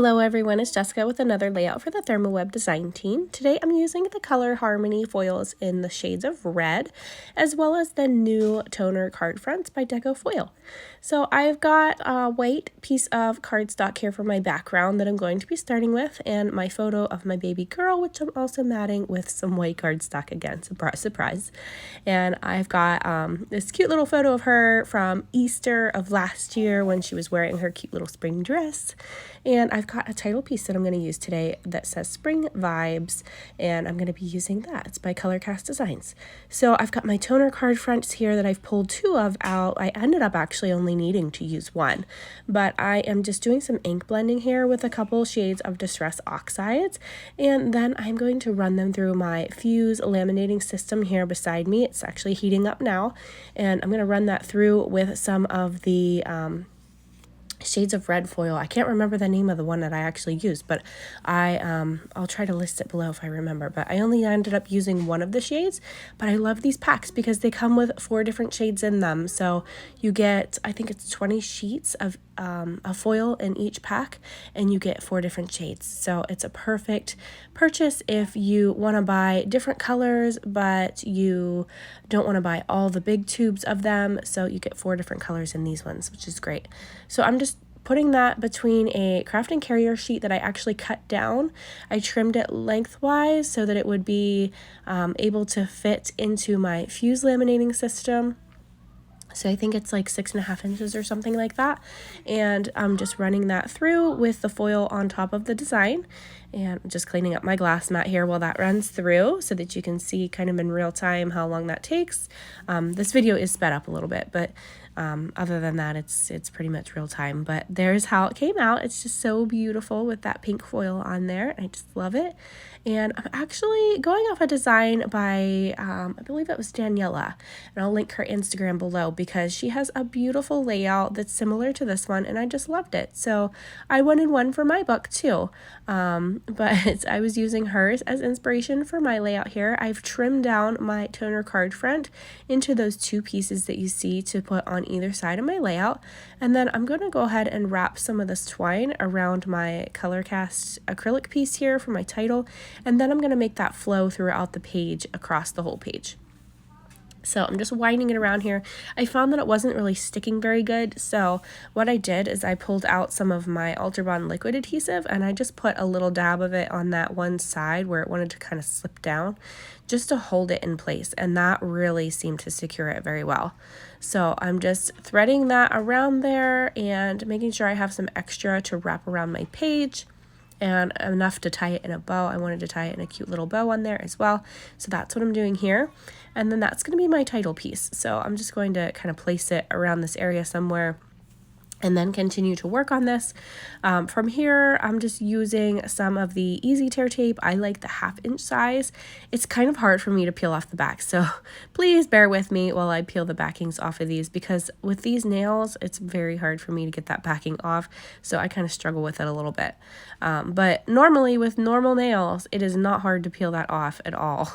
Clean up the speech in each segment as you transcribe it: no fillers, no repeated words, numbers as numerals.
Hello everyone, it's Jessica with another layout for the Therm web design team. Today I'm using the Color Harmony foils in the shades of red, as well as the new toner card fronts by Deco foil. So I've got a white piece of cardstock here for my background that I'm going to be starting with, and my photo of my baby girl, which I'm also matting with some white cardstock again, surprise. And I've got this cute little photo of her from Easter of last year when she was wearing her cute little spring dress. And I've got a title piece that I'm going to use today that says Spring Vibes, and I'm going to be using that. It's by Colorcast Designs. So I've got my toner card fronts here that I've pulled two of out. I ended up actually only needing to use one, but I am just doing some ink blending here with a couple shades of Distress Oxides, and then I'm going to run them through my Fuse laminating system here beside me. It's actually heating up now, and I'm going to run that through with some of the shades of red foil. I can't remember the name of the one that I actually used, but I'll try to list it below if I remember. But I only ended up using one of the shades, but I love these packs because they come with 4 different shades in them. So you get, I think it's 20 sheets of a foil in each pack, and you get 4 different shades. So it's a perfect purchase if you want to buy different colors, but you don't want to buy all the big tubes of them. So you get 4 different colors in these ones, which is great. So I'm just putting that between a craft and carrier sheet that I actually cut down. I trimmed it lengthwise so that it would be able to fit into my Fuse laminating system. So I think it's like 6.5 inches or something like that. And I'm just running that through with the foil on top of the design. And I'm just cleaning up my glass mat here while that runs through so that you can see kind of in real time how long that takes. This video is sped up a little bit, but other than that, it's pretty much real time. But there's how it came out. It's just so beautiful with that pink foil on there. I just love it. And I'm actually going off a design by, I believe it was Daniela, and I'll link her Instagram below because she has a beautiful layout that's similar to this one, and I just loved it. So I wanted one for my book too, but I was using hers as inspiration for my layout here. I've trimmed down my toner card front into those 2 pieces that you see to put on either side of my layout, and then I'm going to go ahead and wrap some of this twine around my Colorcast acrylic piece here for my title. And then I'm going to make that flow throughout the page across the whole page. So I'm just winding it around here. I found that it wasn't really sticking very good. So what I did is I pulled out some of my Ultra Bond liquid adhesive and I just put a little dab of it on that one side where it wanted to kind of slip down just to hold it in place. And that really seemed to secure it very well. So I'm just threading that around there and making sure I have some extra to wrap around my page. And enough to tie it in a bow. I wanted to tie it in a cute little bow on there as well. So that's what I'm doing here. And then that's going to be my title piece. So I'm just going to kind of place it around this area somewhere and then continue to work on this. From here, I'm just using some of the Easy Tear tape. I like the 1/2 inch size. It's kind of hard for me to peel off the back, so please bear with me while I peel the backings off of these, because with these nails, it's very hard for me to get that backing off, so I kind of struggle with it a little bit. But normally, with normal nails, it is not hard to peel that off at all.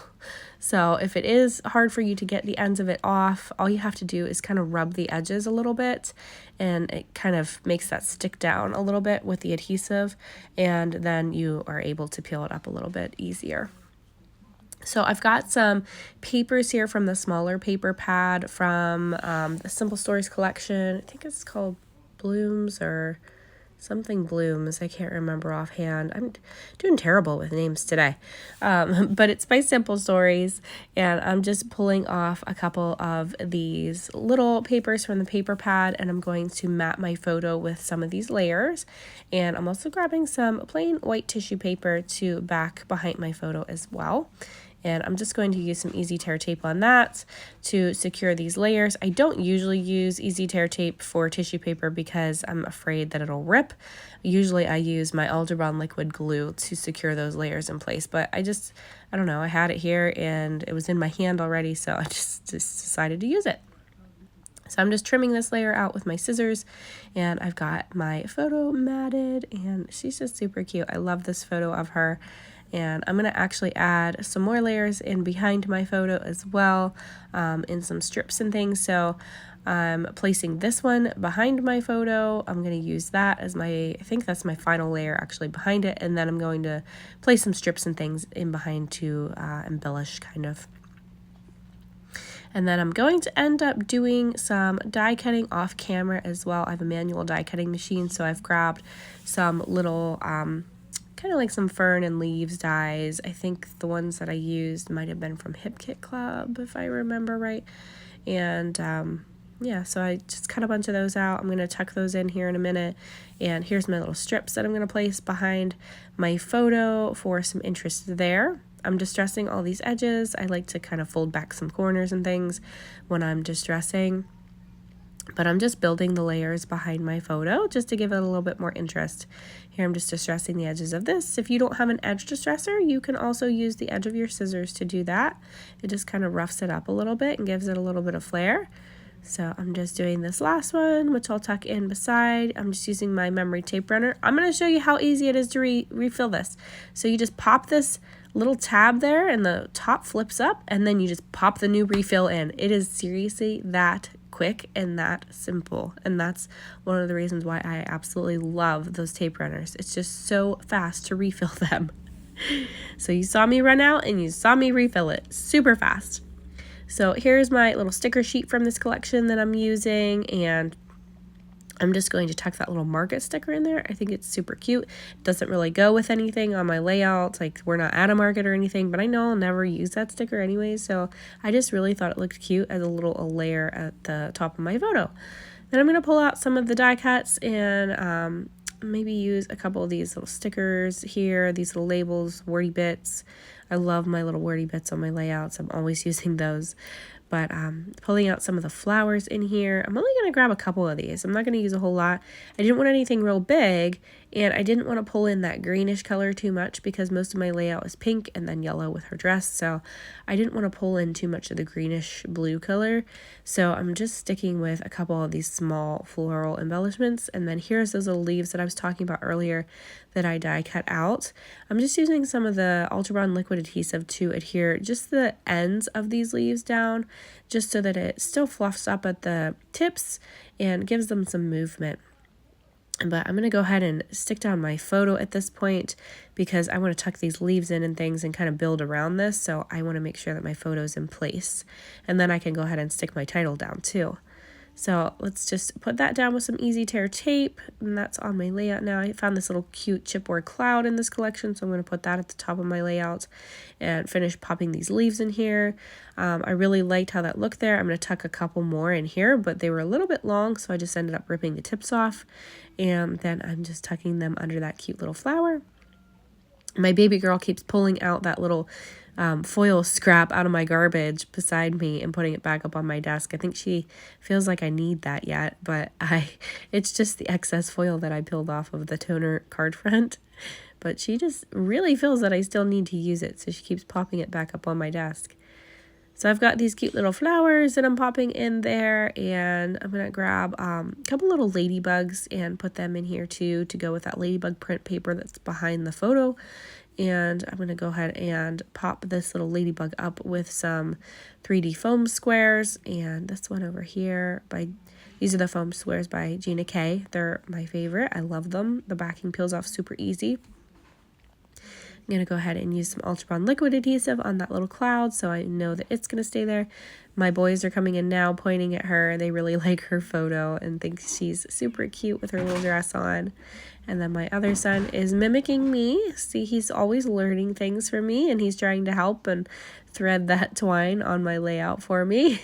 So if it is hard for you to get the ends of it off, all you have to do is kind of rub the edges a little bit, and it kind of makes that stick down a little bit with the adhesive, and then you are able to peel it up a little bit easier. So I've got some papers here from the smaller paper pad from the Simple Stories collection. I think it's called Blooms or something Blooms. I can't remember offhand. I'm doing terrible with names today. But it's by Simple Stories, and I'm just pulling off a couple of these little papers from the paper pad, and I'm going to mat my photo with some of these layers. And I'm also grabbing some plain white tissue paper to back behind my photo as well. And I'm just going to use some Easy Tear tape on that to secure these layers. I don't usually use Easy Tear tape for tissue paper because I'm afraid that it'll rip. Usually I use my Ultra Bond liquid glue to secure those layers in place, but I don't know, I had it here and it was in my hand already, so I just decided to use it. So I'm just trimming this layer out with my scissors, and I've got my photo matted, and she's just super cute. I love this photo of her. And I'm going to actually add some more layers in behind my photo as well, in some strips and things. So I'm placing this one behind my photo. I'm going to use that as I think that's my final layer actually behind it. And then I'm going to place some strips and things in behind to embellish kind of. And then I'm going to end up doing some die cutting off camera as well. I have a manual die cutting machine, so I've grabbed some little kind of like some fern and leaves dies. I think the ones that I used might have been from Hip Kit Club, if I remember right. And yeah, so I just cut a bunch of those out. I'm going to tuck those in here in a minute. And here's my little strips that I'm going to place behind my photo for some interest there. I'm distressing all these edges. I like to kind of fold back some corners and things when I'm distressing. But I'm just building the layers behind my photo just to give it a little bit more interest. Here I'm just distressing the edges of this. If you don't have an edge distressor, you can also use the edge of your scissors to do that. It just kind of roughs it up a little bit and gives it a little bit of flair. So I'm just doing this last one, which I'll tuck in beside. I'm just using my memory tape runner. I'm going to show you how easy it is to refill this. So you just pop this little tab there and the top flips up, and then you just pop the new refill in. It is seriously that quick and that simple, and that's one of the reasons why I absolutely love those tape runners. It's just so fast to refill them. So you saw me run out and you saw me refill it super fast. So here's my little sticker sheet from this collection that I'm using, and I'm just going to tuck that little market sticker in there. I think it's super cute. It doesn't really go with anything on my layout. Like, we're not at a market or anything, but I know I'll never use that sticker anyway. So I just really thought it looked cute as a layer at the top of my photo. Then I'm going to pull out some of the die cuts and maybe use a couple of these little stickers here, these little labels, wordy bits. I love my little wordy bits on my layouts. I'm always using those. But pulling out some of the flowers in here. I'm only going to grab a couple of these. I'm not going to use a whole lot. I didn't want anything real big, and I didn't want to pull in that greenish color too much because most of my layout is pink and then yellow with her dress. So I didn't want to pull in too much of the greenish blue color. So I'm just sticking with a couple of these small floral embellishments. And then here's those little leaves that I was talking about earlier that I die cut out. I'm just using some of the Ultra Bond liquid adhesive to adhere just the ends of these leaves down, just so that it still fluffs up at the tips and gives them some movement. But I'm going to go ahead and stick down my photo at this point because I want to tuck these leaves in and things and kind of build around this. So I want to make sure that my photo is in place. And then I can go ahead and stick my title down too. So let's just put that down with some easy tear tape, and that's on my layout now. I found this little cute chipboard cloud in this collection, so I'm going to put that at the top of my layout and finish popping these leaves in here. I really liked how that looked there. I'm going to tuck a couple more in here, but they were a little bit long, so I just ended up ripping the tips off, and then I'm just tucking them under that cute little flower. My baby girl keeps pulling out that little foil scrap out of my garbage beside me and putting it back up on my desk. I think she feels like I need that yet, but it's just the excess foil that I peeled off of the toner card front. But she just really feels that I still need to use it, so she keeps popping it back up on my desk. So I've got these cute little flowers that I'm popping in there, and I'm going to grab a couple little ladybugs and put them in here too to go with that ladybug print paper that's behind the photo. And I'm going to go ahead and pop this little ladybug up with some 3D foam squares. And this one over here, these are the foam squares by Gina K. They're my favorite. I love them. The backing peels off super easy. I'm going to go ahead and use some Ultra Bond liquid adhesive on that little cloud so I know that it's going to stay there. My boys are coming in now pointing at her. They really like her photo and think she's super cute with her little dress on. And then my other son is mimicking me. See, he's always learning things from me, and he's trying to help and thread that twine on my layout for me.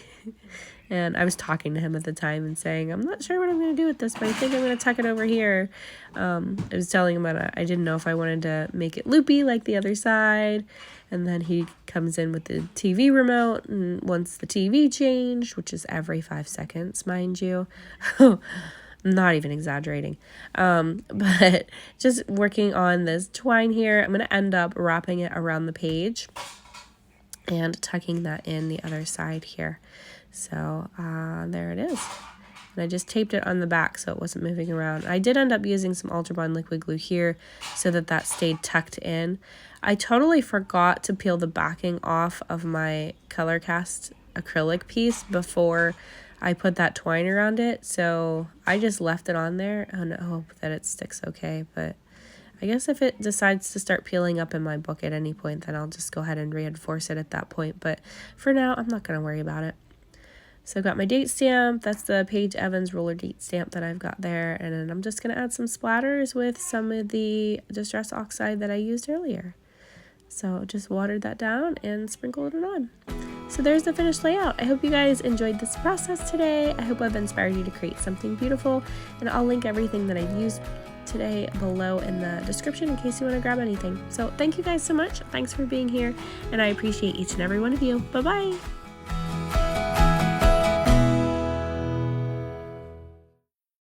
And I was talking to him at the time and saying, I'm not sure what I'm going to do with this, but I think I'm going to tuck it over here. I was telling him that I didn't know if I wanted to make it loopy like the other side. And then he comes in with the TV remote and wants the TV changed, which is every 5 seconds, mind you. I'm not even exaggerating. But just working on this twine here, I'm going to end up wrapping it around the page and tucking that in the other side here. So there it is. And I just taped it on the back so it wasn't moving around. I did end up using some Ultra Bond liquid glue here so that that stayed tucked in. I totally forgot to peel the backing off of my color cast acrylic piece before I put that twine around it, so I just left it on there and hope that it sticks okay. But I guess if it decides to start peeling up in my book at any point, then I'll just go ahead and reinforce it at that point. But for now, I'm not going to worry about it. So I've got my date stamp. That's the Paige Evans roller date stamp that I've got there. And then I'm just going to add some splatters with some of the Distress Oxide that I used earlier. So just watered that down and sprinkled it on. So there's the finished layout. I hope you guys enjoyed this process today. I hope I've inspired you to create something beautiful. And I'll link everything that I've used today below in the description in case you want to grab anything. So thank you guys so much. Thanks for being here. And I appreciate each and every one of you. Bye-bye.